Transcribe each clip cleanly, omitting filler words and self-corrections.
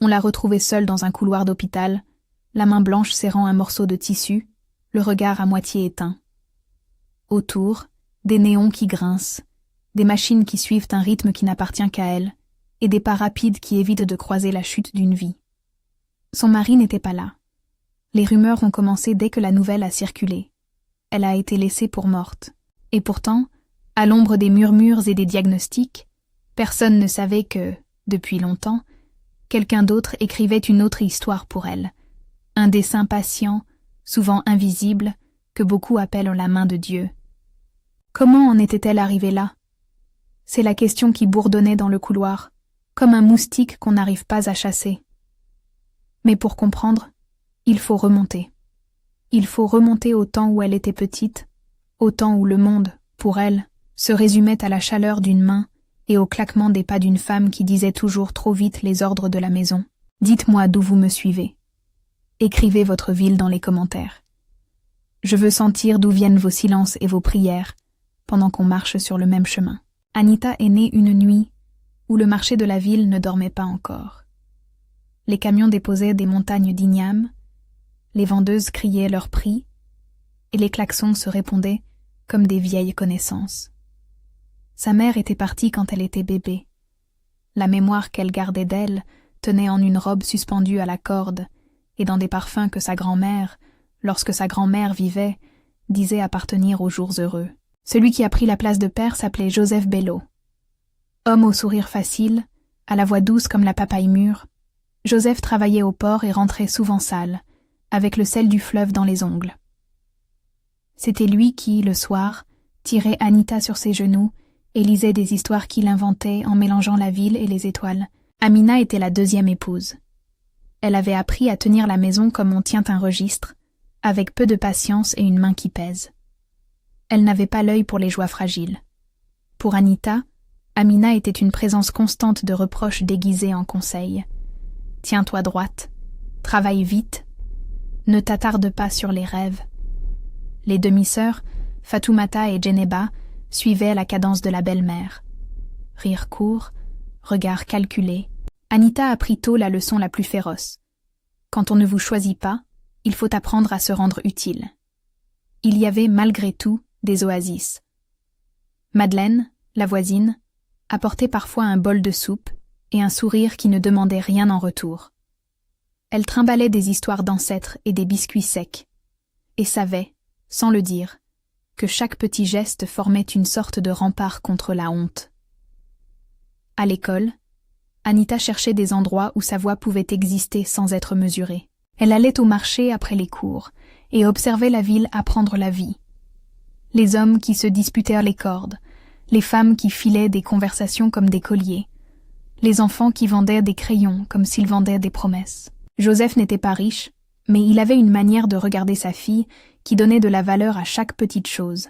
On l'a retrouvée seule dans un couloir d'hôpital, la main blanche serrant un morceau de tissu, le regard à moitié éteint. Autour, des néons qui grincent, des machines qui suivent un rythme qui n'appartient qu'à elle, et des pas rapides qui évitent de croiser la chute d'une vie. Son mari n'était pas là. Les rumeurs ont commencé dès que la nouvelle a circulé. Elle a été laissée pour morte. Et pourtant, à l'ombre des murmures et des diagnostics, personne ne savait que, depuis longtemps, quelqu'un d'autre écrivait une autre histoire pour elle. Un dessein patient, souvent invisible, que beaucoup appellent la main de Dieu. Comment en était-elle arrivée là? C'est la question qui bourdonnait dans le couloir, comme un moustique qu'on n'arrive pas à chasser. Mais pour comprendre, il faut remonter. Il faut remonter au temps où elle était petite, au temps où le monde, pour elle, se résumait à la chaleur d'une main et au claquement des pas d'une femme qui disait toujours trop vite les ordres de la maison. Dites-moi d'où vous me suivez. Écrivez votre ville dans les commentaires. Je veux sentir d'où viennent vos silences et vos prières pendant qu'on marche sur le même chemin. Anita est née une nuit où le marché de la ville ne dormait pas encore. Les camions déposaient des montagnes d'ignames, les vendeuses criaient leurs prix, et les klaxons se répondaient comme des vieilles connaissances. Sa mère était partie quand elle était bébé. La mémoire qu'elle gardait d'elle tenait en une robe suspendue à la corde et dans des parfums que sa grand-mère, lorsque sa grand-mère vivait, disait appartenir aux jours heureux. Celui qui a pris la place de père s'appelait Joseph Bello. Homme au sourire facile, à la voix douce comme la papaye mûre, Joseph travaillait au port et rentrait souvent sale, avec le sel du fleuve dans les ongles. C'était lui qui, le soir, tirait Anita sur ses genoux et lisait des histoires qu'il inventait en mélangeant la ville et les étoiles. Amina était la deuxième épouse. Elle avait appris à tenir la maison comme on tient un registre, avec peu de patience et une main qui pèse. Elle n'avait pas l'œil pour les joies fragiles. Pour Anita, Amina était une présence constante de reproches déguisés en conseils. Tiens-toi droite, travaille vite, ne t'attarde pas sur les rêves. Les demi-sœurs, Fatoumata et Djeneba, suivaient la cadence de la belle-mère. Rire court, regard calculé. Anita apprit tôt la leçon la plus féroce. Quand on ne vous choisit pas, il faut apprendre à se rendre utile. Il y avait malgré tout des oasis. Madeleine, la voisine, apportait parfois un bol de soupe et un sourire qui ne demandait rien en retour. Elle trimballait des histoires d'ancêtres et des biscuits secs, et savait, sans le dire, que chaque petit geste formait une sorte de rempart contre la honte. À l'école, Anita cherchait des endroits où sa voix pouvait exister sans être mesurée. Elle allait au marché après les cours et observait la ville apprendre la vie. Les hommes qui se disputèrent les cordes, les femmes qui filaient des conversations comme des colliers, les enfants qui vendaient des crayons comme s'ils vendaient des promesses. Joseph n'était pas riche, mais il avait une manière de regarder sa fille qui donnait de la valeur à chaque petite chose.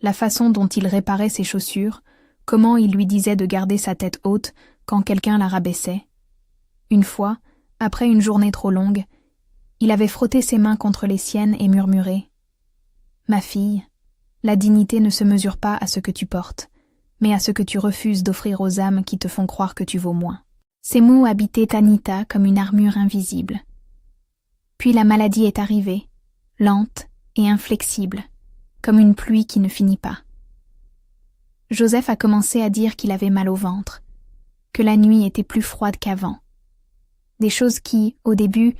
La façon dont il réparait ses chaussures, comment il lui disait de garder sa tête haute quand quelqu'un la rabaissait. Une fois, après une journée trop longue, il avait frotté ses mains contre les siennes et murmuré « Ma fille, la dignité ne se mesure pas à ce que tu portes, mais à ce que tu refuses d'offrir aux âmes qui te font croire que tu vaux moins. » Ces mots habitaient Anita comme une armure invisible. Puis la maladie est arrivée, lente et inflexible, comme une pluie qui ne finit pas. Joseph a commencé à dire qu'il avait mal au ventre, que la nuit était plus froide qu'avant. Des choses qui, au début,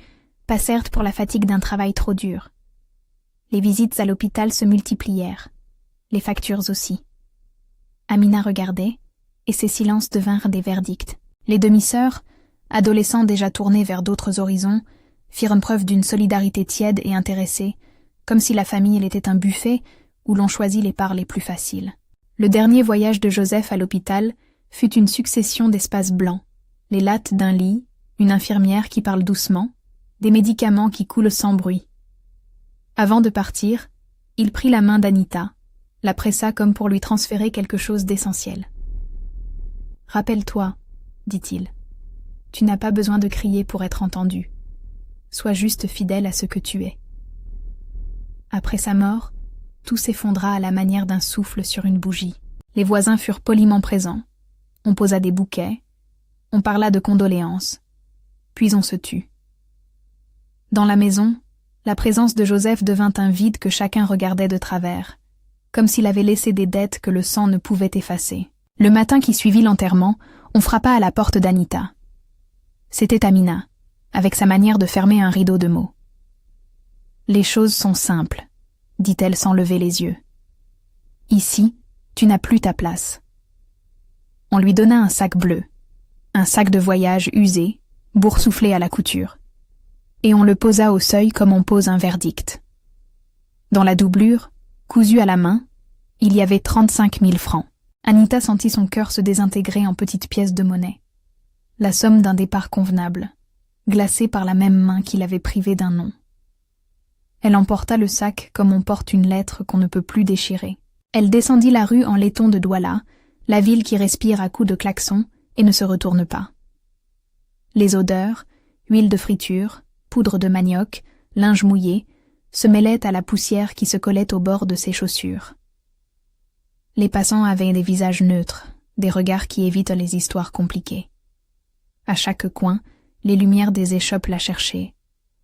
passèrent pour la fatigue d'un travail trop dur. Les visites à l'hôpital se multiplièrent, les factures aussi. Amina regardait, et ses silences devinrent des verdicts. Les demi-sœurs, adolescents déjà tournés vers d'autres horizons, firent preuve d'une solidarité tiède et intéressée, comme si la famille était un buffet où l'on choisit les parts les plus faciles. Le dernier voyage de Joseph à l'hôpital fut une succession d'espaces blancs, les lattes d'un lit, une infirmière qui parle doucement, des médicaments qui coulent sans bruit. Avant de partir, il prit la main d'Anita, la pressa comme pour lui transférer quelque chose d'essentiel. « Rappelle-toi, dit-il, tu n'as pas besoin de crier pour être entendu. Sois juste fidèle à ce que tu es. » Après sa mort, tout s'effondra à la manière d'un souffle sur une bougie. Les voisins furent poliment présents. On posa des bouquets. On parla de condoléances. puis on se tut. Dans la maison, la présence de Joseph devint un vide que chacun regardait de travers, comme s'il avait laissé des dettes que le sang ne pouvait effacer. Le matin qui suivit l'enterrement, on frappa à la porte d'Anita. C'était Amina, avec sa manière de fermer un rideau de mots. « Les choses sont simples, » dit-elle sans lever les yeux. « Ici, tu n'as plus ta place. » On lui donna un sac bleu, un sac de voyage usé, boursouflé à la couture, et on le posa au seuil comme on pose un verdict. Dans la doublure, cousue à la main, il y avait 35 000 francs. Anita sentit son cœur se désintégrer en petites pièces de monnaie. La somme d'un départ convenable, glacée par la même main qui l'avait privée d'un nom. Elle emporta le sac comme on porte une lettre qu'on ne peut plus déchirer. Elle descendit la rue en laiton de Douala, la ville qui respire à coups de klaxon et ne se retourne pas. Les odeurs, huile de friture, poudre de manioc, linge mouillé, se mêlaient à la poussière qui se collait au bord de ses chaussures. Les passants avaient des visages neutres, des regards qui évitent les histoires compliquées. À chaque coin, les lumières des échoppes la cherchaient,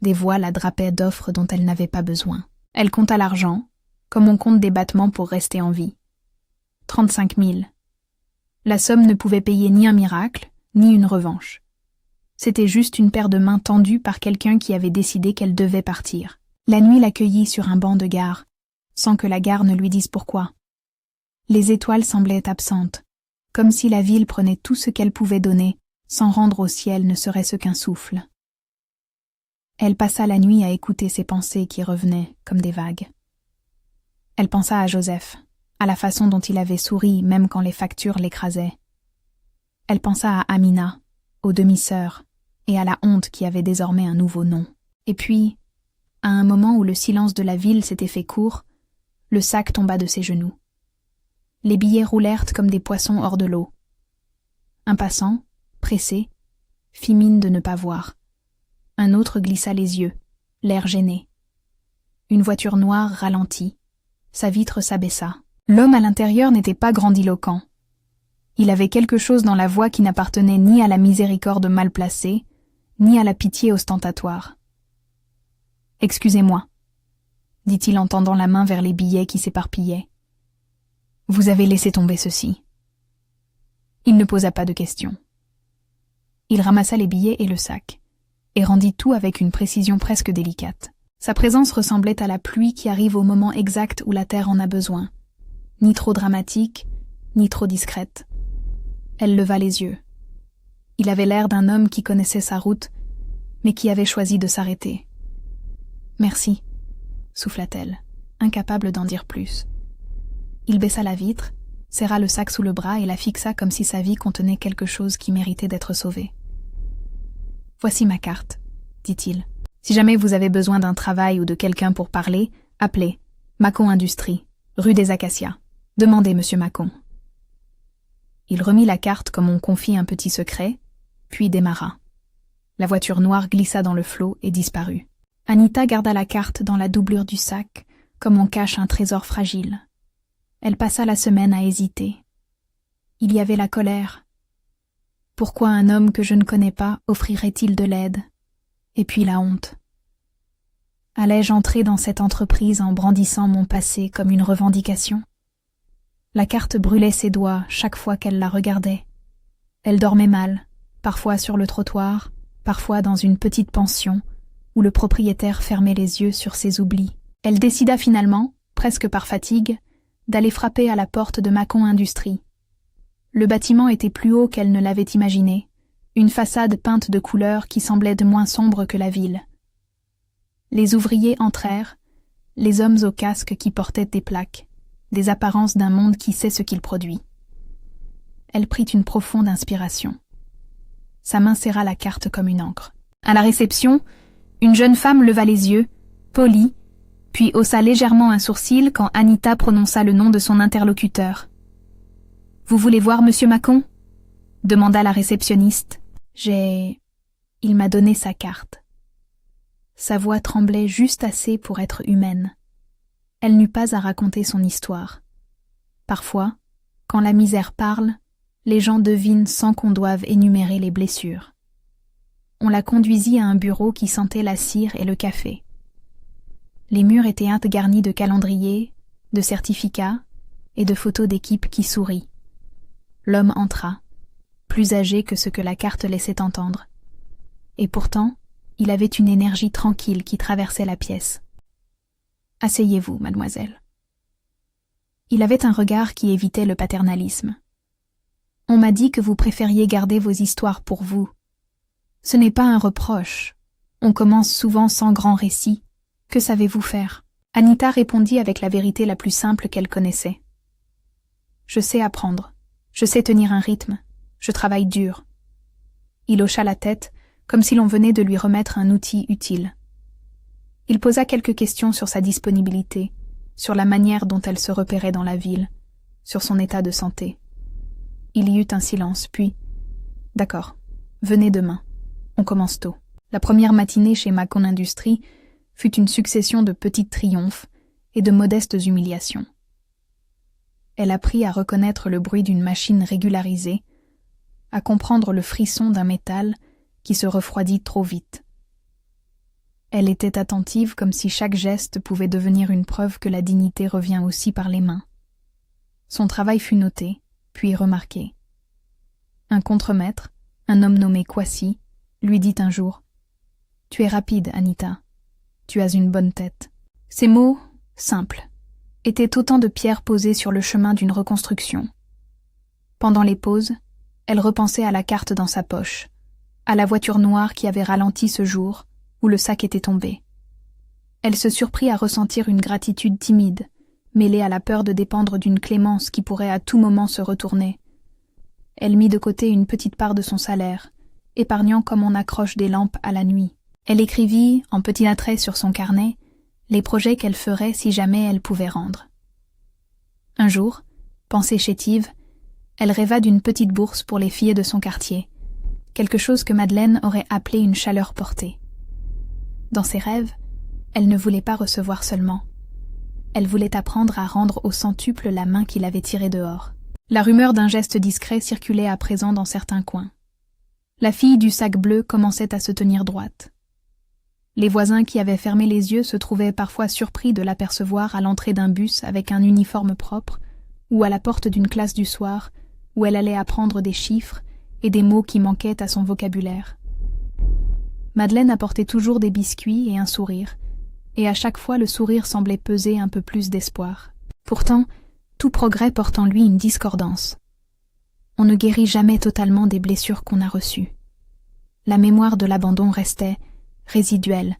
des voix la drapaient d'offres dont elle n'avait pas besoin. Elle compta l'argent, comme on compte des battements pour rester en vie. 35 000. La somme ne pouvait payer ni un miracle, ni une revanche. C'était juste une paire de mains tendues par quelqu'un qui avait décidé qu'elle devait partir. La nuit l'accueillit sur un banc de gare, sans que la gare ne lui dise pourquoi. Les étoiles semblaient absentes, comme si la ville prenait tout ce qu'elle pouvait donner, sans rendre au ciel ne serait-ce qu'un souffle. Elle passa la nuit à écouter ses pensées qui revenaient comme des vagues. Elle pensa à Joseph, à la façon dont il avait souri même quand les factures l'écrasaient. Elle pensa à Amina, aux demi-sœurs, et à la honte qui avait désormais un nouveau nom. Et puis, à un moment où le silence de la ville s'était fait court, le sac tomba de ses genoux. Les billets roulèrent comme des poissons hors de l'eau. Un passant, pressé, fit mine de ne pas voir. Un autre glissa les yeux, l'air gêné. Une voiture noire ralentit. Sa vitre s'abaissa. L'homme à l'intérieur n'était pas grandiloquent. Il avait quelque chose dans la voix qui n'appartenait ni à la miséricorde mal placée, ni à la pitié ostentatoire. « Excusez-moi » dit-il en tendant la main vers les billets qui s'éparpillaient. « Vous avez laissé tomber ceci. » Il ne posa pas de questions. Il ramassa les billets et le sac, et rendit tout avec une précision presque délicate. Sa présence ressemblait à la pluie qui arrive au moment exact où la terre en a besoin, ni trop dramatique, ni trop discrète. Elle leva les yeux. Il avait l'air d'un homme qui connaissait sa route, mais qui avait choisi de s'arrêter. « Merci » souffla-t-elle, incapable d'en dire plus. Il baissa la vitre, serra le sac sous le bras et la fixa comme si sa vie contenait quelque chose qui méritait d'être sauvé. « Voici ma carte, » dit-il. « Si jamais vous avez besoin d'un travail ou de quelqu'un pour parler, appelez Macon Industrie, rue des Acacias. Demandez, monsieur Macon. » Il remit la carte comme on confie un petit secret, puis démarra. La voiture noire glissa dans le flot et disparut. Anita garda la carte dans la doublure du sac, comme on cache un trésor fragile. Elle passa la semaine à hésiter. Il y avait la colère. Pourquoi un homme que je ne connais pas offrirait-il de l'aide? Et puis la honte. Allais-je entrer dans cette entreprise en brandissant mon passé comme une revendication? La carte brûlait ses doigts chaque fois qu'elle la regardait. Elle dormait mal, parfois sur le trottoir, parfois dans une petite pension, où le propriétaire fermait les yeux sur ses oublis. Elle décida finalement, presque par fatigue, d'aller frapper à la porte de Macon Industrie. Le bâtiment était plus haut qu'elle ne l'avait imaginé, une façade peinte de couleurs qui semblait de moins sombre que la ville. Les ouvriers entrèrent, les hommes au casque qui portaient des plaques, des apparences d'un monde qui sait ce qu'il produit. Elle prit une profonde inspiration. Sa main serra la carte comme une encre. À la réception, une jeune femme leva les yeux, polie, puis haussa légèrement un sourcil quand Anita prononça le nom de son interlocuteur. « Vous voulez voir monsieur Macon ?» demanda la réceptionniste. « Il m'a donné sa carte. » Sa voix tremblait juste assez pour être humaine. Elle n'eut pas à raconter son histoire. Parfois, quand la misère parle, les gens devinent sans qu'on doive énumérer les blessures. On la conduisit à un bureau qui sentait la cire et le café. Les murs étaient garnis de calendriers, de certificats et de photos d'équipe qui sourient. L'homme entra, plus âgé que ce que la carte laissait entendre. Et pourtant, il avait une énergie tranquille qui traversait la pièce. « Asseyez-vous, mademoiselle. » Il avait un regard qui évitait le paternalisme. « On m'a dit que vous préfériez garder vos histoires pour vous. Ce n'est pas un reproche. On commence souvent sans grand récit. Que savez-vous faire ?» Anita répondit avec la vérité la plus simple qu'elle connaissait. « Je sais apprendre. Je sais tenir un rythme. Je travaille dur. » Il hocha la tête, comme si l'on venait de lui remettre un outil utile. Il posa quelques questions sur sa disponibilité, sur la manière dont elle se repérait dans la ville, sur son état de santé. Il y eut un silence, puis « D'accord, venez demain. On commence tôt. » La première matinée chez Macon Industries fut une succession de petits triomphes et de modestes humiliations. Elle apprit à reconnaître le bruit d'une machine régularisée, à comprendre le frisson d'un métal qui se refroidit trop vite. Elle était attentive comme si chaque geste pouvait devenir une preuve que la dignité revient aussi par les mains. Son travail fut noté, puis remarqué. Un contremaître, un homme nommé Kwasi, lui dit un jour « Tu es rapide, Anita. Tu as une bonne tête. » Ces mots, simples, étaient autant de pierres posées sur le chemin d'une reconstruction. Pendant les pauses, elle repensait à la carte dans sa poche, à la voiture noire qui avait ralenti ce jour où le sac était tombé. Elle se surprit à ressentir une gratitude timide, mêlée à la peur de dépendre d'une clémence qui pourrait à tout moment se retourner. Elle mit de côté une petite part de son salaire, épargnant comme on accroche des lampes à la nuit. Elle écrivit, en petits attraits sur son carnet, les projets qu'elle ferait si jamais elle pouvait rendre. Un jour, pensée chétive, elle rêva d'une petite bourse pour les filles de son quartier, quelque chose que Madeleine aurait appelé une chaleur portée. Dans ses rêves, elle ne voulait pas recevoir seulement. Elle voulait apprendre à rendre au centuple la main qui l'avait tirée dehors. La rumeur d'un geste discret circulait à présent dans certains coins. La fille du sac bleu commençait à se tenir droite. Les voisins qui avaient fermé les yeux se trouvaient parfois surpris de l'apercevoir à l'entrée d'un bus avec un uniforme propre ou à la porte d'une classe du soir où elle allait apprendre des chiffres et des mots qui manquaient à son vocabulaire. Madeleine apportait toujours des biscuits et un sourire, et à chaque fois le sourire semblait peser un peu plus d'espoir. Pourtant, tout progrès porte en lui une discordance. On ne guérit jamais totalement des blessures qu'on a reçues. La mémoire de l'abandon restait résiduelle,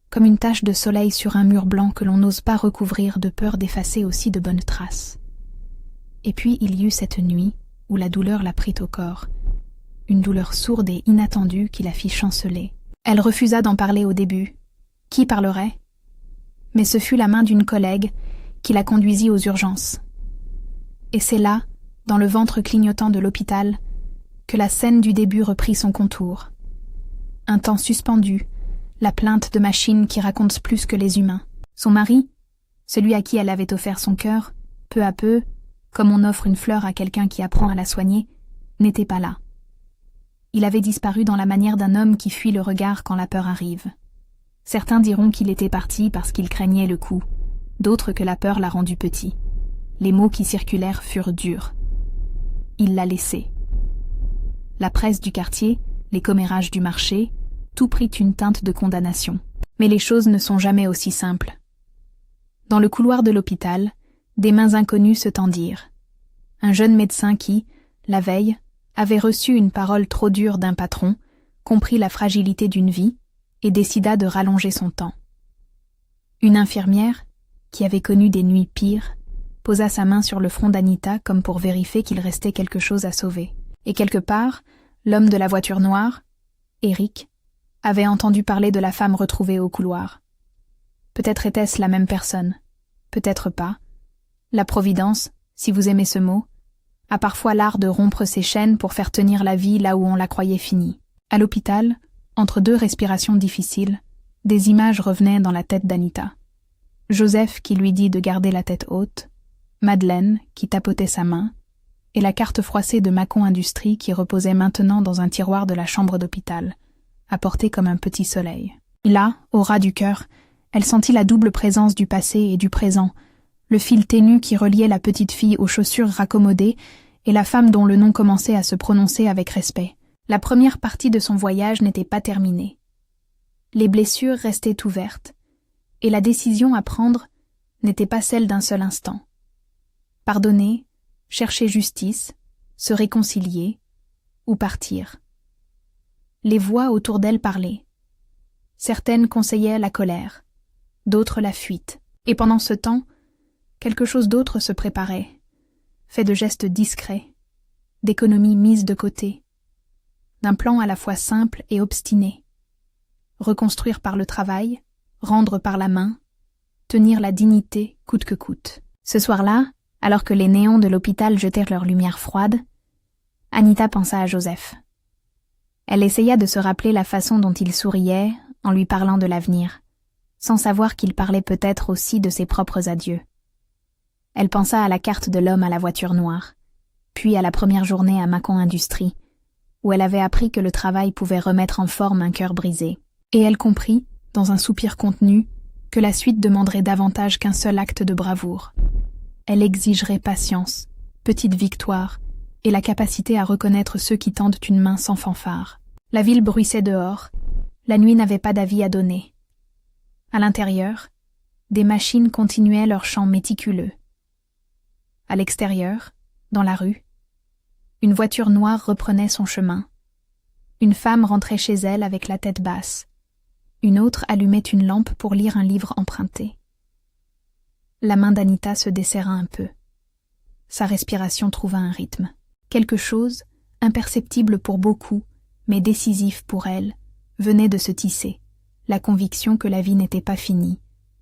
comme une tache de soleil sur un mur blanc que l'on n'ose pas recouvrir de peur d'effacer aussi de bonnes traces. Et puis il y eut cette nuit où la douleur la prit au corps, une douleur sourde et inattendue qui la fit chanceler. Elle refusa d'en parler au début. Qui parlerait ? Mais ce fut la main d'une collègue qui la conduisit aux urgences. Et c'est là, dans le ventre clignotant de l'hôpital, que la scène du début reprit son contour. Un temps suspendu, la plainte de machine qui raconte plus que les humains. Son mari, celui à qui elle avait offert son cœur, peu à peu, comme on offre une fleur à quelqu'un qui apprend à la soigner, n'était pas là. Il avait disparu dans la manière d'un homme qui fuit le regard quand la peur arrive. Certains diront qu'il était parti parce qu'il craignait le coup, d'autres que la peur l'a rendu petit. Les mots qui circulèrent furent durs. Il l'a laissé. La presse du quartier, les commérages du marché, tout prit une teinte de condamnation. Mais les choses ne sont jamais aussi simples. Dans le couloir de l'hôpital, des mains inconnues se tendirent. Un jeune médecin qui, la veille, avait reçu une parole trop dure d'un patron, comprit la fragilité d'une vie et décida de rallonger son temps. Une infirmière, qui avait connu des nuits pires, posa sa main sur le front d'Anita comme pour vérifier qu'il restait quelque chose à sauver. Et quelque part, l'homme de la voiture noire, Eric, avait entendu parler de la femme retrouvée au couloir. Peut-être était-ce la même personne, peut-être pas. La Providence, si vous aimez ce mot, a parfois l'art de rompre ses chaînes pour faire tenir la vie là où on la croyait finie. À l'hôpital, entre deux respirations difficiles, des images revenaient dans la tête d'Anita. Joseph qui lui dit de garder la tête haute, Madeleine qui tapotait sa main, et la carte froissée de Macon Industries qui reposait maintenant dans un tiroir de la chambre d'hôpital. apporté comme un petit soleil. Là, au ras du cœur, elle sentit la double présence du passé et du présent, le fil ténu qui reliait la petite fille aux chaussures raccommodées et la femme dont le nom commençait à se prononcer avec respect. La première partie de son voyage n'était pas terminée. Les blessures restaient ouvertes, et la décision à prendre n'était pas celle d'un seul instant. Pardonner, chercher justice, se réconcilier, ou partir. Les voix autour d'elle parlaient. Certaines conseillaient la colère, d'autres la fuite, et pendant ce temps, quelque chose d'autre se préparait, fait de gestes discrets, d'économies mises de côté, d'un plan à la fois simple et obstiné. Reconstruire par le travail, rendre par la main, tenir la dignité coûte que coûte. Ce soir-là, alors que les néons de l'hôpital jetèrent leur lumière froide, Anita pensa à Joseph. Elle essaya de se rappeler la façon dont il souriait en lui parlant de l'avenir, sans savoir qu'il parlait peut-être aussi de ses propres adieux. Elle pensa à la carte de l'homme à la voiture noire, puis à la première journée à Mâcon Industries, où elle avait appris que le travail pouvait remettre en forme un cœur brisé. Et elle comprit, dans un soupir contenu, que la suite demanderait davantage qu'un seul acte de bravoure. Elle exigerait patience, petite victoire, et la capacité à reconnaître ceux qui tendent une main sans fanfare. La ville bruissait dehors, la nuit n'avait pas d'avis à donner. À l'intérieur, des machines continuaient leur chant méticuleux. À l'extérieur, dans la rue, une voiture noire reprenait son chemin. Une femme rentrait chez elle avec la tête basse. Une autre allumait une lampe pour lire un livre emprunté. La main d'Anita se desserra un peu. Sa respiration trouva un rythme. Quelque chose, imperceptible pour beaucoup, mais décisif pour elle, venait de se tisser. La conviction que la vie n'était pas finie,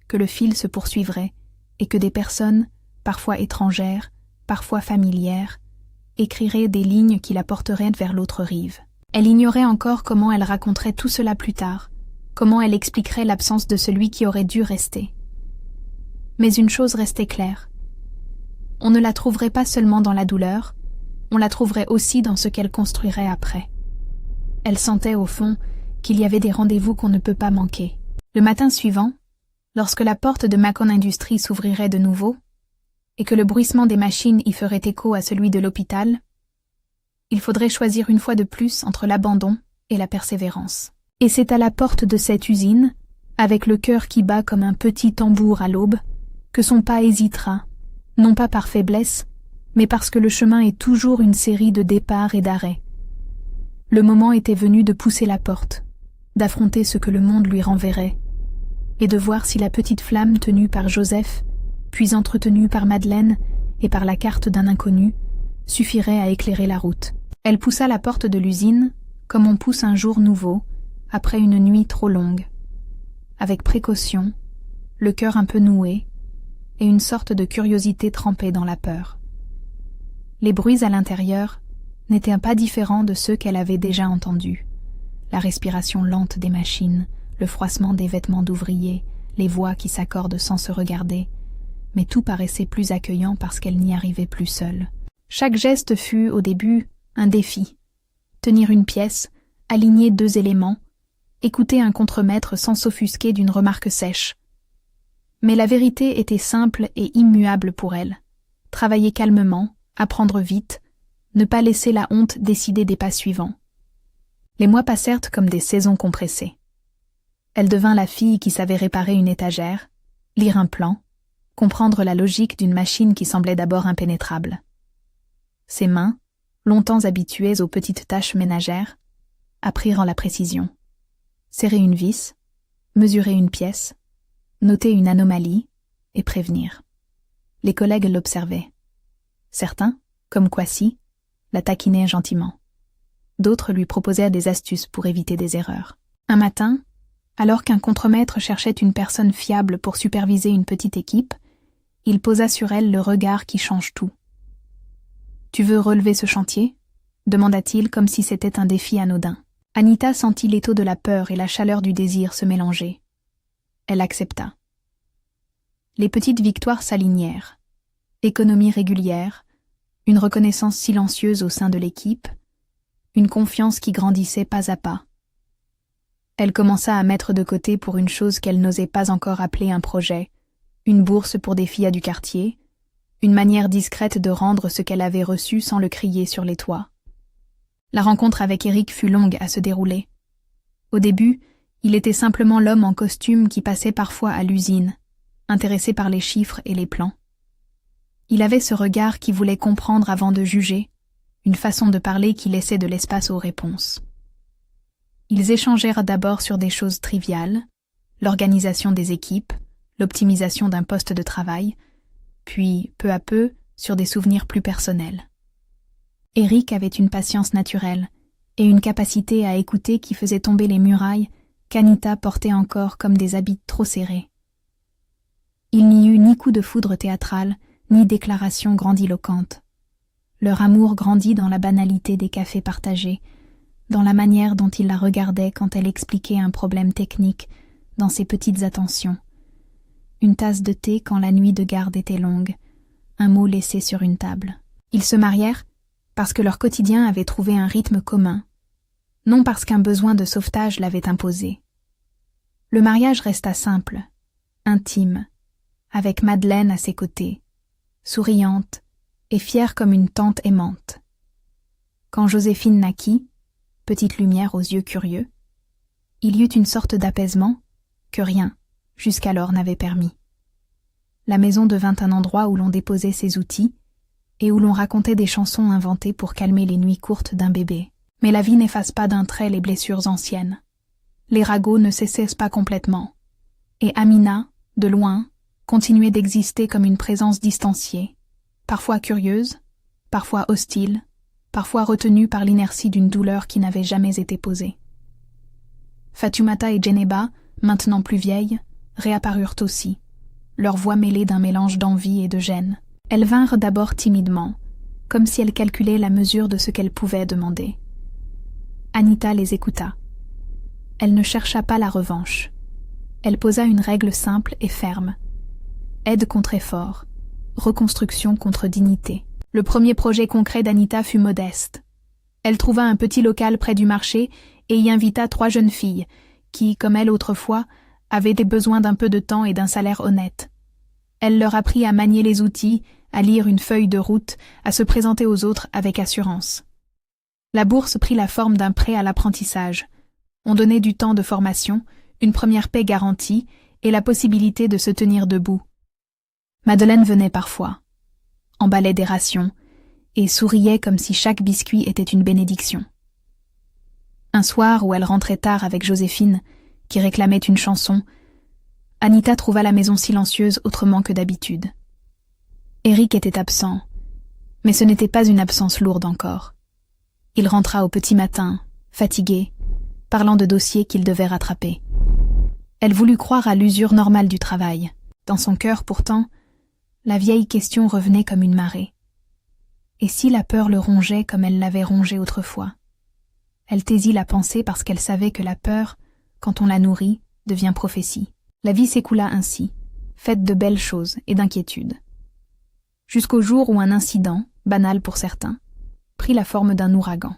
que le fil se poursuivrait, et que des personnes, parfois étrangères, parfois familières, écriraient des lignes qui la porteraient vers l'autre rive. Elle ignorait encore comment elle raconterait tout cela plus tard, comment elle expliquerait l'absence de celui qui aurait dû rester. Mais une chose restait claire. On ne la trouverait pas seulement dans la douleur, on la trouverait aussi dans ce qu'elle construirait après. Elle sentait au fond qu'il y avait des rendez-vous qu'on ne peut pas manquer. Le matin suivant, lorsque la porte de Mâcon Industries s'ouvrirait de nouveau, et que le bruissement des machines y ferait écho à celui de l'hôpital, il faudrait choisir une fois de plus entre l'abandon et la persévérance. Et c'est à la porte de cette usine, avec le cœur qui bat comme un petit tambour à l'aube, que son pas hésitera, non pas par faiblesse, mais parce que le chemin est toujours une série de départs et d'arrêts. Le moment était venu de pousser la porte, d'affronter ce que le monde lui renverrait, et de voir si la petite flamme tenue par Joseph, puis entretenue par Madeleine et par la carte d'un inconnu, suffirait à éclairer la route. Elle poussa la porte de l'usine, comme on pousse un jour nouveau, après une nuit trop longue, avec précaution, le cœur un peu noué, et une sorte de curiosité trempée dans la peur. Les bruits à l'intérieur n'étaient pas différents de ceux qu'elle avait déjà entendus. La respiration lente des machines, le froissement des vêtements d'ouvriers, les voix qui s'accordent sans se regarder, mais tout paraissait plus accueillant parce qu'elle n'y arrivait plus seule. Chaque geste fut, au début, un défi. Tenir une pièce, aligner deux éléments, écouter un contremaître sans s'offusquer d'une remarque sèche. Mais la vérité était simple et immuable pour elle. Travailler calmement, apprendre vite, ne pas laisser la honte décider des pas suivants. Les mois passèrent comme des saisons compressées. Elle devint la fille qui savait réparer une étagère, lire un plan, comprendre la logique d'une machine qui semblait d'abord impénétrable. Ses mains, longtemps habituées aux petites tâches ménagères, apprirent la précision. Serrer une vis, mesurer une pièce, noter une anomalie et prévenir. Les collègues l'observaient. Certains, comme Kwasi, la taquinaient gentiment. D'autres lui proposèrent des astuces pour éviter des erreurs. Un matin, alors qu'un contremaître cherchait une personne fiable pour superviser une petite équipe, il posa sur elle le regard qui change tout. « Tu veux relever ce chantier ?» demanda-t-il comme si c'était un défi anodin. Anita sentit l'étau de la peur et la chaleur du désir se mélanger. Elle accepta. Les petites victoires s'alignèrent. Économie régulière, une reconnaissance silencieuse au sein de l'équipe, une confiance qui grandissait pas à pas. Elle commença à mettre de côté pour une chose qu'elle n'osait pas encore appeler un projet, une bourse pour des filles du quartier, une manière discrète de rendre ce qu'elle avait reçu sans le crier sur les toits. La rencontre avec Eric fut longue à se dérouler. Au début, il était simplement l'homme en costume qui passait parfois à l'usine, intéressé par les chiffres et les plans. Il avait ce regard qui voulait comprendre avant de juger, une façon de parler qui laissait de l'espace aux réponses. Ils échangèrent d'abord sur des choses triviales, l'organisation des équipes, l'optimisation d'un poste de travail, puis, peu à peu, sur des souvenirs plus personnels. Eric avait une patience naturelle et une capacité à écouter qui faisait tomber les murailles qu'Anita portait encore comme des habits trop serrés. Il n'y eut ni coup de foudre théâtral, ni déclaration grandiloquente. Leur amour grandit dans la banalité des cafés partagés, dans la manière dont il la regardait quand elle expliquait un problème technique, dans ses petites attentions. Une tasse de thé quand la nuit de garde était longue, un mot laissé sur une table. Ils se marièrent parce que leur quotidien avait trouvé un rythme commun, non parce qu'un besoin de sauvetage l'avait imposé. Le mariage resta simple, intime, avec Madeleine à ses côtés, souriante et fière comme une tante aimante. Quand Joséphine naquit, petite lumière aux yeux curieux, il y eut une sorte d'apaisement que rien, jusqu'alors, n'avait permis. La maison devint un endroit où l'on déposait ses outils et où l'on racontait des chansons inventées pour calmer les nuits courtes d'un bébé. Mais la vie n'efface pas d'un trait les blessures anciennes. Les ragots ne cessaient pas complètement. Et Amina, de loin, continuait d'exister comme une présence distanciée, parfois curieuse, parfois hostile, parfois retenue par l'inertie d'une douleur qui n'avait jamais été posée. Fatoumata et Djeneba, maintenant plus vieilles, réapparurent aussi, leurs voix mêlées d'un mélange d'envie et de gêne. Elles vinrent d'abord timidement, comme si elles calculaient la mesure de ce qu'elles pouvaient demander. Anita les écouta. Elle ne chercha pas la revanche. Elle posa une règle simple et ferme. Aide contre effort, reconstruction contre dignité. Le premier projet concret d'Anita fut modeste. Elle trouva un petit local près du marché et y invita 3 jeunes filles, qui, comme elle autrefois, avaient des besoins d'un peu de temps et d'un salaire honnête. Elle leur apprit à manier les outils, à lire une feuille de route, à se présenter aux autres avec assurance. La bourse prit la forme d'un prêt à l'apprentissage. On donnait du temps de formation, une première paie garantie et la possibilité de se tenir debout. Madeleine venait parfois, emballait des rations et souriait comme si chaque biscuit était une bénédiction. Un soir où elle rentrait tard avec Joséphine, qui réclamait une chanson, Anita trouva la maison silencieuse autrement que d'habitude. Eric était absent, mais ce n'était pas une absence lourde encore. Il rentra au petit matin, fatigué, parlant de dossiers qu'il devait rattraper. Elle voulut croire à l'usure normale du travail. Dans son cœur, pourtant, la vieille question revenait comme une marée. Et si la peur le rongeait comme elle l'avait rongé autrefois? Elle taisit la pensée parce qu'elle savait que la peur, quand on la nourrit, devient prophétie. La vie s'écoula ainsi, faite de belles choses et d'inquiétudes. Jusqu'au jour où un incident, banal pour certains, prit la forme d'un ouragan.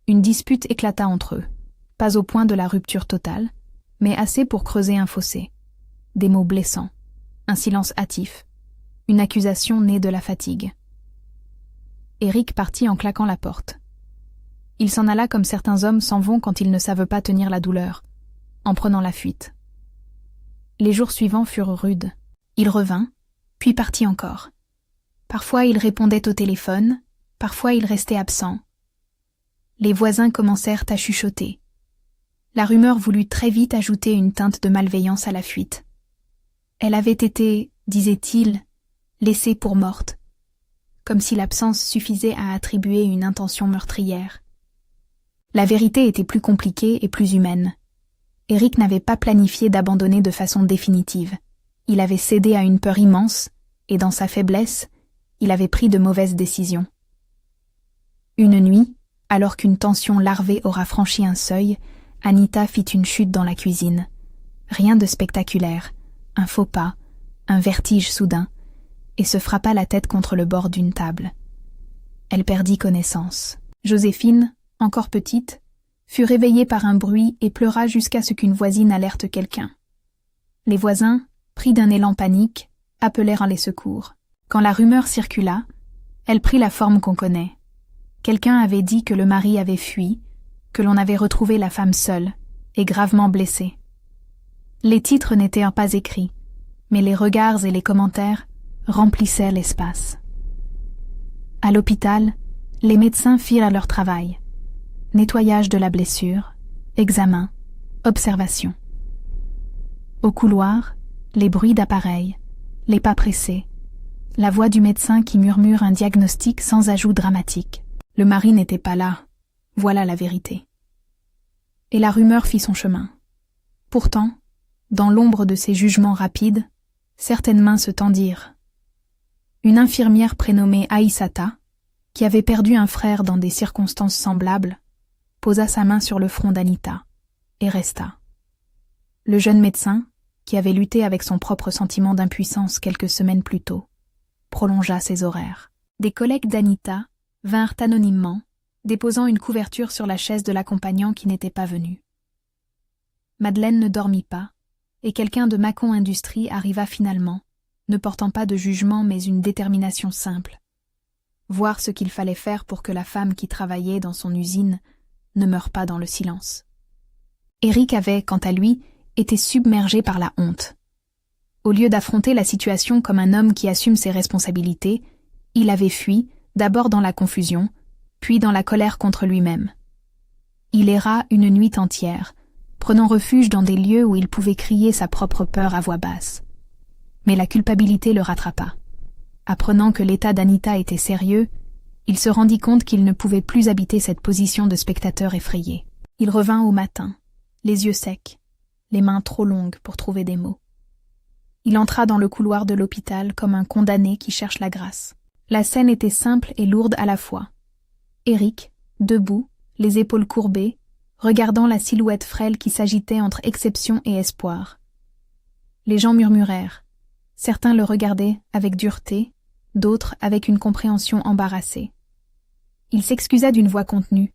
Une dispute éclata entre eux, pas au point de la rupture totale, mais assez pour creuser un fossé. Des mots blessants, un silence hâtif, une accusation née de la fatigue. Eric partit en claquant la porte. Il s'en alla comme certains hommes s'en vont quand ils ne savent pas tenir la douleur, en prenant la fuite. Les jours suivants furent rudes. Il revint, puis partit encore. Parfois il répondait au téléphone, parfois il restait absent. Les voisins commencèrent à chuchoter. La rumeur voulut très vite ajouter une teinte de malveillance à la fuite. Elle avait été, disait-il, laissée pour morte, comme si l'absence suffisait à attribuer une intention meurtrière. La vérité était plus compliquée et plus humaine. Eric n'avait pas planifié d'abandonner de façon définitive. Il avait cédé à une peur immense, et dans sa faiblesse, il avait pris de mauvaises décisions. Une nuit, alors qu'une tension larvée aura franchi un seuil, Anita fit une chute dans la cuisine. Rien de spectaculaire, un faux pas, un vertige soudain, et se frappa la tête contre le bord d'une table. Elle perdit connaissance. Joséphine, encore petite, fut réveillée par un bruit et pleura jusqu'à ce qu'une voisine alerte quelqu'un. Les voisins, pris d'un élan panique, appelèrent les secours. Quand la rumeur circula, elle prit la forme qu'on connaît. Quelqu'un avait dit que le mari avait fui, que l'on avait retrouvé la femme seule et gravement blessée. Les titres n'étaient pas écrits, mais les regards et les commentaires remplissaient l'espace. À l'hôpital, les médecins firent leur travail. Nettoyage de la blessure, examen, observation. Au couloir, les bruits d'appareils, les pas pressés, la voix du médecin qui murmure un diagnostic sans ajout dramatique. Le mari n'était pas là, voilà la vérité. Et la rumeur fit son chemin. Pourtant, dans l'ombre de ces jugements rapides, certaines mains se tendirent. Une infirmière prénommée Aïssata, qui avait perdu un frère dans des circonstances semblables, posa sa main sur le front d'Anita et resta. Le jeune médecin, qui avait lutté avec son propre sentiment d'impuissance quelques semaines plus tôt, prolongea ses horaires. Des collègues d'Anita vinrent anonymement, déposant une couverture sur la chaise de l'accompagnant qui n'était pas venu. Madeleine ne dormit pas, et quelqu'un de Mâcon Industries arriva finalement, ne portant pas de jugement mais une détermination simple. Voir ce qu'il fallait faire pour que la femme qui travaillait dans son usine ne meure pas dans le silence. Éric avait, quant à lui, été submergé par la honte. Au lieu d'affronter la situation comme un homme qui assume ses responsabilités, il avait fui, d'abord dans la confusion, puis dans la colère contre lui-même. Il erra une nuit entière, prenant refuge dans des lieux où il pouvait crier sa propre peur à voix basse. Mais la culpabilité le rattrapa. Apprenant que l'état d'Anita était sérieux, il se rendit compte qu'il ne pouvait plus habiter cette position de spectateur effrayé. Il revint au matin, les yeux secs, les mains trop longues pour trouver des mots. Il entra dans le couloir de l'hôpital comme un condamné qui cherche la grâce. La scène était simple et lourde à la fois. Éric, debout, les épaules courbées, regardant la silhouette frêle qui s'agitait entre exception et espoir. Les gens murmurèrent. Certains le regardaient avec dureté, d'autres avec une compréhension embarrassée. Il s'excusa d'une voix contenue,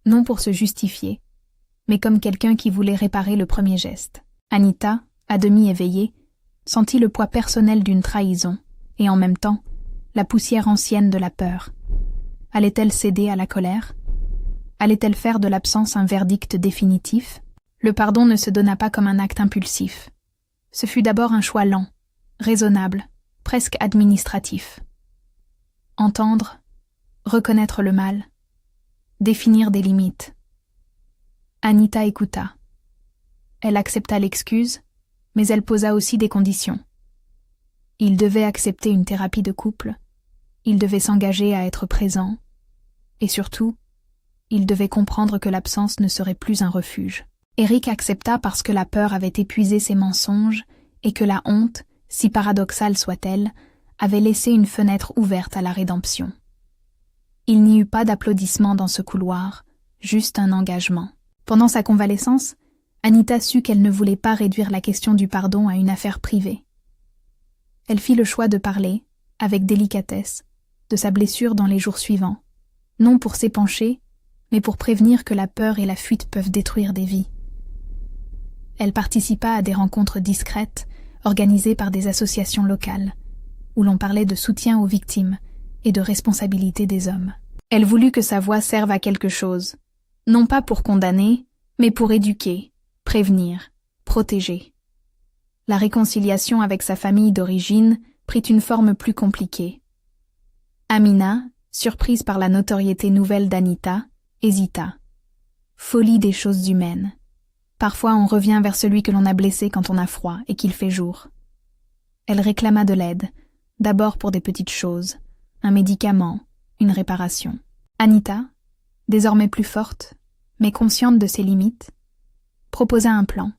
non pour se justifier, mais comme quelqu'un qui voulait réparer le premier geste. Anita, à demi éveillée, sentit le poids personnel d'une trahison, et en même temps, la poussière ancienne de la peur. Allait-elle céder à la colère? Allait-elle faire de l'absence un verdict définitif? Le pardon ne se donna pas comme un acte impulsif. Ce fut d'abord un choix lent, raisonnable, presque administratif. Entendre, reconnaître le mal, définir des limites. Anita écouta. Elle accepta l'excuse, mais elle posa aussi des conditions. Il devait accepter une thérapie de couple, il devait s'engager à être présent, et surtout, il devait comprendre que l'absence ne serait plus un refuge. Éric accepta parce que la peur avait épuisé ses mensonges et que la honte, si paradoxale soit-elle, avait laissé une fenêtre ouverte à la rédemption. Il n'y eut pas d'applaudissements dans ce couloir, juste un engagement. Pendant sa convalescence, Anita sut qu'elle ne voulait pas réduire la question du pardon à une affaire privée. Elle fit le choix de parler, avec délicatesse, de sa blessure dans les jours suivants, non pour s'épancher, mais pour prévenir que la peur et la fuite peuvent détruire des vies. Elle participa à des rencontres discrètes, organisées par des associations locales, où l'on parlait de soutien aux victimes et de responsabilité des hommes. Elle voulut que sa voix serve à quelque chose, non pas pour condamner, mais pour éduquer, prévenir, protéger. La réconciliation avec sa famille d'origine prit une forme plus compliquée. Amina, surprise par la notoriété nouvelle d'Anita, hésita. Folie des choses humaines. Parfois on revient vers celui que l'on a blessé quand on a froid et qu'il fait jour. Elle réclama de l'aide, d'abord pour des petites choses, un médicament, une réparation. Anita, désormais plus forte, mais consciente de ses limites, proposa un plan.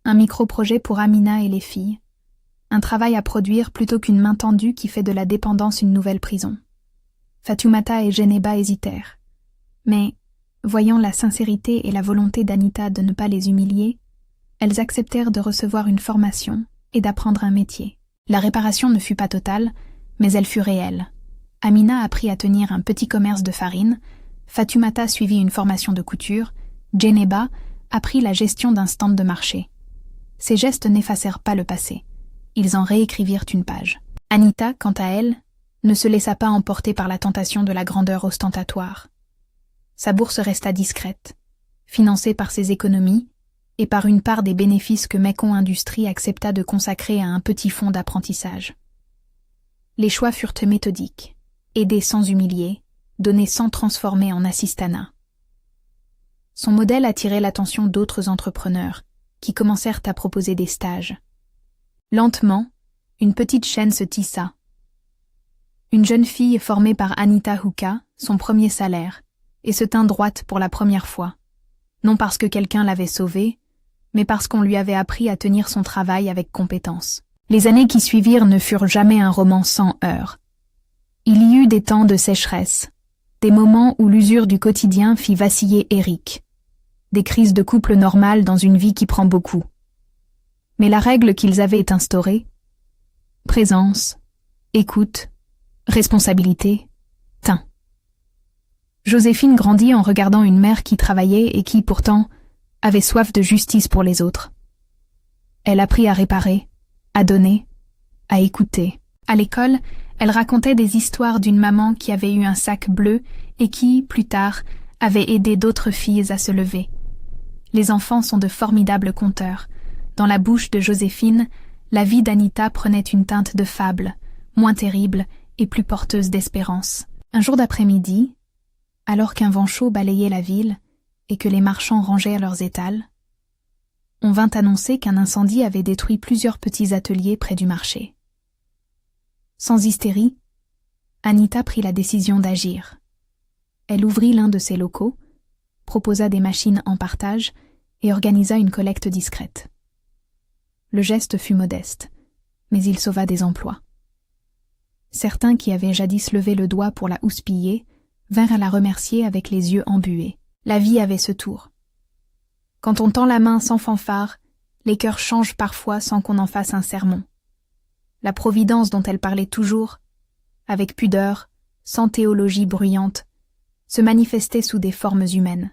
Un micro-projet pour Amina et les filles. Un travail à produire plutôt qu'une main tendue qui fait de la dépendance une nouvelle prison. Fatoumata et Geneba hésitèrent. Mais, voyant la sincérité et la volonté d'Anita de ne pas les humilier, elles acceptèrent de recevoir une formation et d'apprendre un métier. La réparation ne fut pas totale, mais elle fut réelle. Amina apprit à tenir un petit commerce de farine, Fatoumata suivit une formation de couture, Djeneba apprit la gestion d'un stand de marché. Ces gestes n'effacèrent pas le passé. Ils en réécrivirent une page. Anita, quant à elle, ne se laissa pas emporter par la tentation de la grandeur ostentatoire. Sa bourse resta discrète, financée par ses économies et par une part des bénéfices que Mekong Industries accepta de consacrer à un petit fonds d'apprentissage. Les choix furent méthodiques, aider sans humilier, donner sans transformer en assistanat. Son modèle attirait l'attention d'autres entrepreneurs, qui commencèrent à proposer des stages. Lentement, une petite chaîne se tissa. Une jeune fille formée par Anita Houka, son premier salaire, et se tint droite pour la première fois. Non parce que quelqu'un l'avait sauvée, mais parce qu'on lui avait appris à tenir son travail avec compétence. Les années qui suivirent ne furent jamais un roman sans heurts. Il y eut des temps de sécheresse, des moments où l'usure du quotidien fit vaciller Eric, des crises de couple normales dans une vie qui prend beaucoup. Mais la règle qu'ils avaient instaurée, présence, écoute, responsabilité, tint. Joséphine grandit en regardant une mère qui travaillait et qui, pourtant, avait soif de justice pour les autres. Elle apprit à réparer, à donner, à écouter. À l'école, elle racontait des histoires d'une maman qui avait eu un sac bleu et qui, plus tard, avait aidé d'autres filles à se lever. Les enfants sont de formidables conteurs. Dans la bouche de Joséphine, la vie d'Anita prenait une teinte de fable, moins terrible et plus porteuse d'espérance. Un jour d'après-midi, alors qu'un vent chaud balayait la ville et que les marchands rangèrent leurs étals, on vint annoncer qu'un incendie avait détruit plusieurs petits ateliers près du marché. Sans hystérie, Anita prit la décision d'agir. Elle ouvrit l'un de ses locaux, proposa des machines en partage et organisa une collecte discrète. Le geste fut modeste, mais il sauva des emplois. Certains qui avaient jadis levé le doigt pour la houspiller vinrent la remercier avec les yeux embués. La vie avait ce tour. Quand on tend la main sans fanfare, les cœurs changent parfois sans qu'on en fasse un sermon. La providence dont elle parlait toujours, avec pudeur, sans théologie bruyante, se manifestait sous des formes humaines.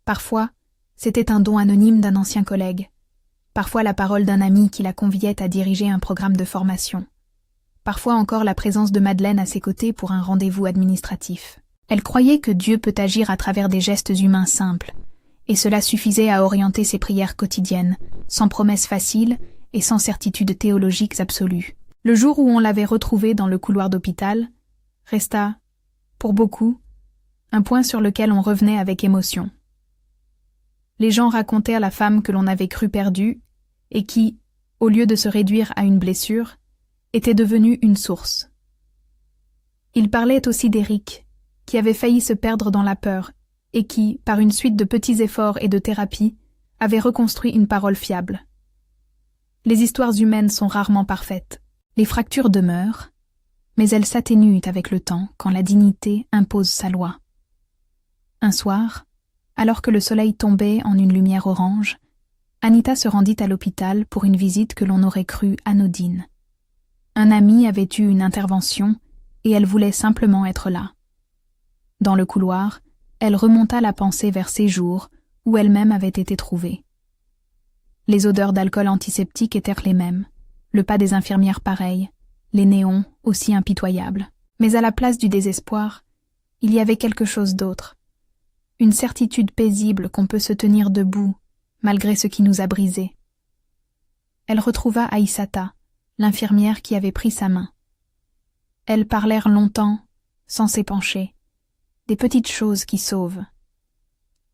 Parfois, c'était un don anonyme d'un ancien collègue, parfois la parole d'un ami qui la conviait à diriger un programme de formation, parfois encore la présence de Madeleine à ses côtés pour un rendez-vous administratif. Elle croyait que Dieu peut agir à travers des gestes humains simples, et cela suffisait à orienter ses prières quotidiennes, sans promesses faciles et sans certitudes théologiques absolues. Le jour où on l'avait retrouvée dans le couloir d'hôpital, resta, pour beaucoup, un point sur lequel on revenait avec émotion. Les gens racontèrent la femme que l'on avait crue perdue et qui, au lieu de se réduire à une blessure, était devenue une source. Ils parlaient aussi d'Éric, qui avait failli se perdre dans la peur et qui, par une suite de petits efforts et de thérapie, avait reconstruit une parole fiable. Les histoires humaines sont rarement parfaites. Les fractures demeurent, mais elles s'atténuent avec le temps quand la dignité impose sa loi. Un soir, alors que le soleil tombait en une lumière orange, Anita se rendit à l'hôpital pour une visite que l'on aurait crue anodine. Un ami avait eu une intervention et elle voulait simplement être là. Dans le couloir, elle remonta la pensée vers ces jours où elle-même avait été trouvée. Les odeurs d'alcool antiseptique étaient les mêmes, le pas des infirmières pareil, les néons aussi impitoyables. Mais à la place du désespoir, il y avait quelque chose d'autre. Une certitude paisible qu'on peut se tenir debout, malgré ce qui nous a brisés. Elle retrouva Aïssata, l'infirmière qui avait pris sa main. Elles parlèrent longtemps, sans s'épancher, des petites choses qui sauvent.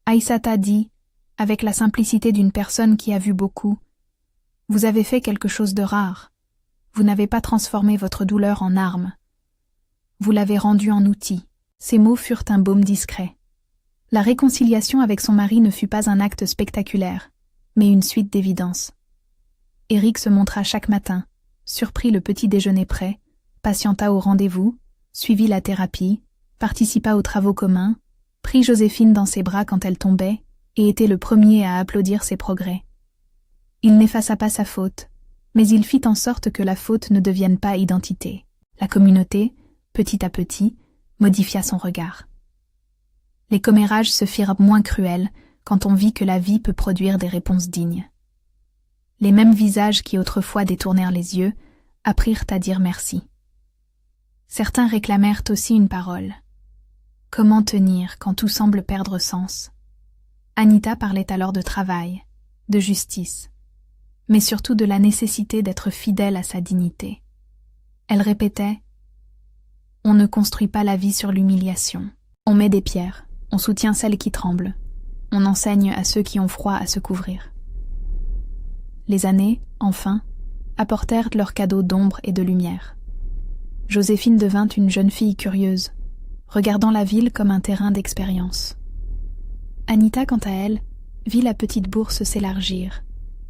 Aïssata dit, avec la simplicité d'une personne qui a vu beaucoup, « Vous avez fait quelque chose de rare. Vous n'avez pas transformé votre douleur en arme. Vous l'avez rendue en outil. » Ces mots furent un baume discret. La réconciliation avec son mari ne fut pas un acte spectaculaire, mais une suite d'évidences. Éric se montra chaque matin, surprit le petit déjeuner prêt, patienta au rendez-vous, suivit la thérapie, participa aux travaux communs, prit Joséphine dans ses bras quand elle tombait et était le premier à applaudir ses progrès. Il n'effaça pas sa faute, mais il fit en sorte que la faute ne devienne pas identité. La communauté, petit à petit, modifia son regard. Les commérages se firent moins cruels quand on vit que la vie peut produire des réponses dignes. Les mêmes visages qui autrefois détournèrent les yeux apprirent à dire merci. Certains réclamèrent aussi une parole. Comment tenir quand tout semble perdre sens? Anita parlait alors de travail, de justice, mais surtout de la nécessité d'être fidèle à sa dignité. Elle répétait « On ne construit pas la vie sur l'humiliation. On met des pierres, on soutient celles qui tremblent, on enseigne à ceux qui ont froid à se couvrir. » Les années, enfin, apportèrent leurs cadeaux d'ombre et de lumière. Joséphine devint une jeune fille curieuse, regardant la ville comme un terrain d'expérience. Anita, quant à elle, vit la petite bourse s'élargir,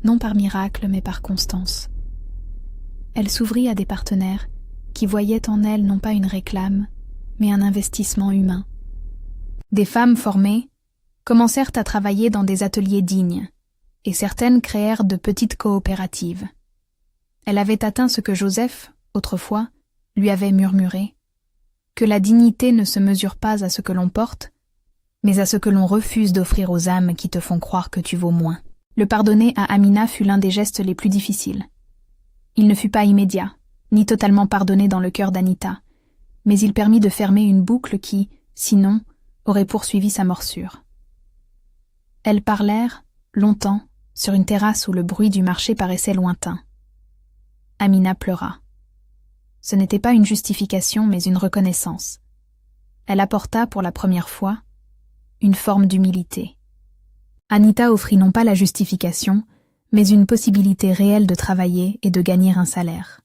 non par miracle mais par constance. Elle s'ouvrit à des partenaires qui voyaient en elle non pas une réclame, mais un investissement humain. Des femmes formées commencèrent à travailler dans des ateliers dignes, et certaines créèrent de petites coopératives. Elle avait atteint ce que Joseph, autrefois, lui avait murmuré, que la dignité ne se mesure pas à ce que l'on porte, mais à ce que l'on refuse d'offrir aux âmes qui te font croire que tu vaux moins. Le pardonner à Amina fut l'un des gestes les plus difficiles. Il ne fut pas immédiat, ni totalement pardonné dans le cœur d'Anita, mais il permit de fermer une boucle qui, sinon, aurait poursuivi sa morsure. Elles parlèrent, longtemps, sur une terrasse où le bruit du marché paraissait lointain. Amina pleura. Ce n'était pas une justification, mais une reconnaissance. Elle apporta, pour la première fois, une forme d'humilité. Anita offrit non pas la justification, mais une possibilité réelle de travailler et de gagner un salaire.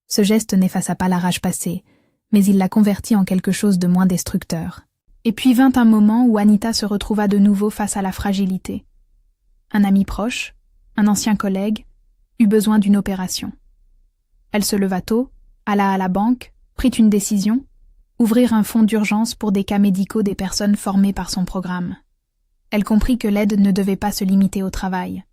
Ce geste n'effaça pas la rage passée, mais il la convertit en quelque chose de moins destructeur. Et puis vint un moment où Anita se retrouva de nouveau face à la fragilité. Un ami proche, un ancien collègue, eut besoin d'une opération. Elle se leva tôt, alla à la banque, prit une décision, ouvrir un fonds d'urgence pour des cas médicaux des personnes formées par son programme. Elle comprit que l'aide ne devait pas se limiter au travail.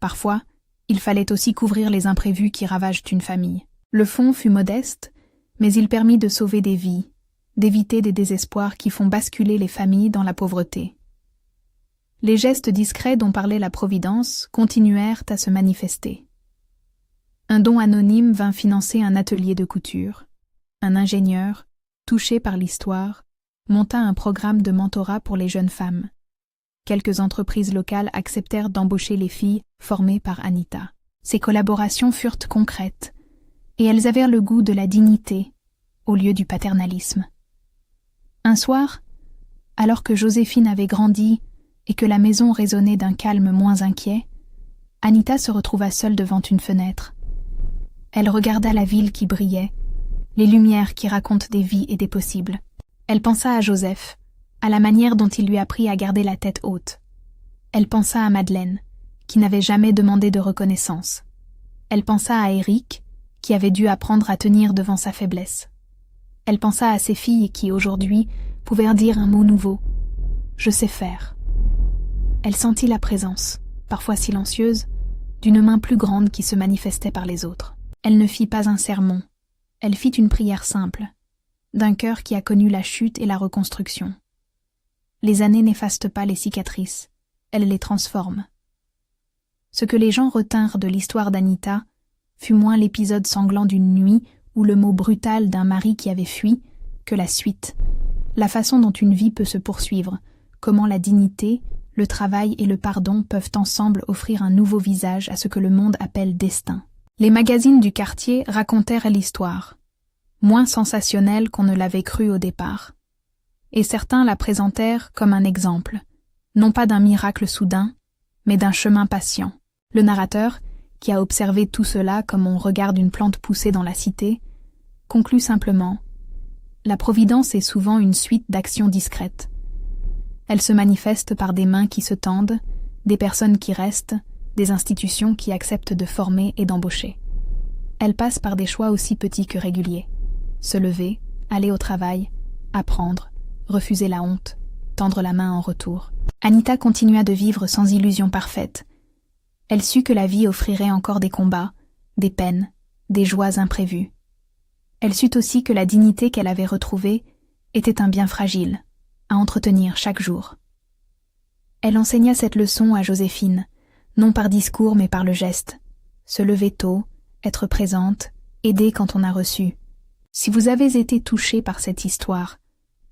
Parfois, il fallait aussi couvrir les imprévus qui ravagent une famille. Le fonds fut modeste, mais il permit de sauver des vies, d'éviter des désespoirs qui font basculer les familles dans la pauvreté. Les gestes discrets dont parlait la Providence continuèrent à se manifester. Un don anonyme vint financer un atelier de couture. Un ingénieur, touché par l'histoire, monta un programme de mentorat pour les jeunes femmes. Quelques entreprises locales acceptèrent d'embaucher les filles formées par Anita. Ces collaborations furent concrètes, et elles avaient le goût de la dignité, au lieu du paternalisme. Un soir, alors que Joséphine avait grandi et que la maison résonnait d'un calme moins inquiet, Anita se retrouva seule devant une fenêtre. Elle regarda la ville qui brillait, les lumières qui racontent des vies et des possibles. Elle pensa à Joseph, à la manière dont il lui apprit à garder la tête haute. Elle pensa à Madeleine, qui n'avait jamais demandé de reconnaissance. Elle pensa à Eric, qui avait dû apprendre à tenir devant sa faiblesse. Elle pensa à ses filles qui, aujourd'hui, pouvaient dire un mot nouveau. « Je sais faire ». Elle sentit la présence, parfois silencieuse, d'une main plus grande qui se manifestait par les autres. Elle ne fit pas un sermon, elle fit une prière simple, d'un cœur qui a connu la chute et la reconstruction. Les années n'effacent pas les cicatrices, elles les transforment. Ce que les gens retinrent de l'histoire d'Anita fut moins l'épisode sanglant d'une nuit ou le mot brutal d'un mari qui avait fui, que la suite, la façon dont une vie peut se poursuivre, comment la dignité, le travail et le pardon peuvent ensemble offrir un nouveau visage à ce que le monde appelle destin. Les magazines du quartier racontèrent l'histoire, moins sensationnelle qu'on ne l'avait cru au départ. Et certains la présentèrent comme un exemple, non pas d'un miracle soudain, mais d'un chemin patient. Le narrateur, qui a observé tout cela comme on regarde une plante pousser dans la cité, conclut simplement « La providence est souvent une suite d'actions discrètes. Elle se manifeste par des mains qui se tendent, des personnes qui restent, des institutions qui acceptent de former et d'embaucher. Elle passe par des choix aussi petits que réguliers. Se lever, aller au travail, apprendre, refuser la honte, tendre la main en retour. » Anita continua de vivre sans illusion parfaite. Elle sut que la vie offrirait encore des combats, des peines, des joies imprévues. Elle sut aussi que la dignité qu'elle avait retrouvée était un bien fragile, à entretenir chaque jour. Elle enseigna cette leçon à Joséphine, non par discours mais par le geste. Se lever tôt, être présente, aider quand on a reçu. Si vous avez été touché par cette histoire,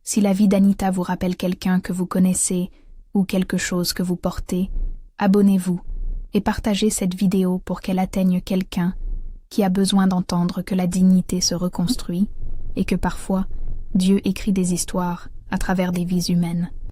si la vie d'Anita vous rappelle quelqu'un que vous connaissez ou quelque chose que vous portez, abonnez-vous et partagez cette vidéo pour qu'elle atteigne quelqu'un qui a besoin d'entendre que la dignité se reconstruit et que parfois Dieu écrit des histoires à travers des vies humaines.